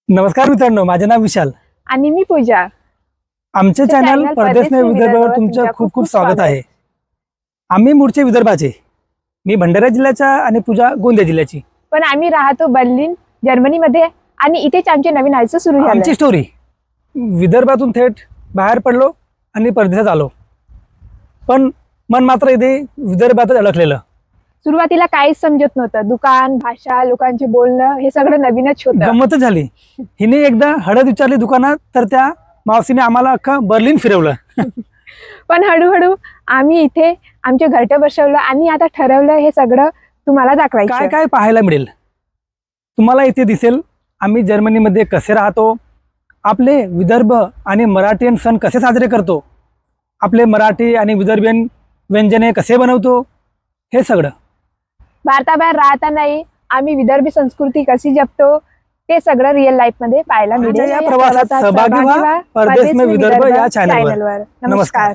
नमस्कार मित्रांनो, माझे नाव विशाल आणि मी पूजा. आमचे चॅनल परदेश में विदर्भावर तुमचं खूप खूप स्वागत आहे. आम्ही मूळचे विदर्भाचे. मी भंडारा जिल्ह्याचा आणि पूजा गोंदिया जिल्ह्याची. पण आम्ही राहतो बर्लिन जर्मनीमध्ये आणि इथेच आमचे नवीन आयुष्य सुरू झाले. आमची स्टोरी विदर्भातून थेट बाहेर पडलो आणि परदेशात आलो, पण मन मात्र इथे विदर्भातच अडकलेलं. सुरुवातीला काहीच समजत नव्हतं. दुकान, भाषा, लोकांचे बोलणं हे सगळं नवीनच होतं. गंमतच झाली. हिने एकदा हळद विचारली दुकानात, तर त्या मावशीने आम्हाला अख्खं बर्लिन फिरवलं. पण हळूहळू आम्ही इथे आमचे घरटे बसवलं आणि आता ठरवलं हे सगळं तुम्हाला काय दाखवायचं. काय पाहायला मिळेल तुम्हाला इथे दिसेल. आम्ही जर्मनीमध्ये कसे राहतो, आपले विदर्भ आणि मराठीयन सण कसे साजरे करतो, आपले मराठी आणि विदर्भियन व्यंजने कसे बनवतो, हे सगळं. भारताबाहेर राहतानाही आम्ही विदर्भी संस्कृती कशी जपतो ते सगळं रिअल लाईफ मध्ये पाहायला मिळेल. या प्रवासात सहभागी व्हा परदेश में विदर्भ या चॅनलवर. नमस्कार.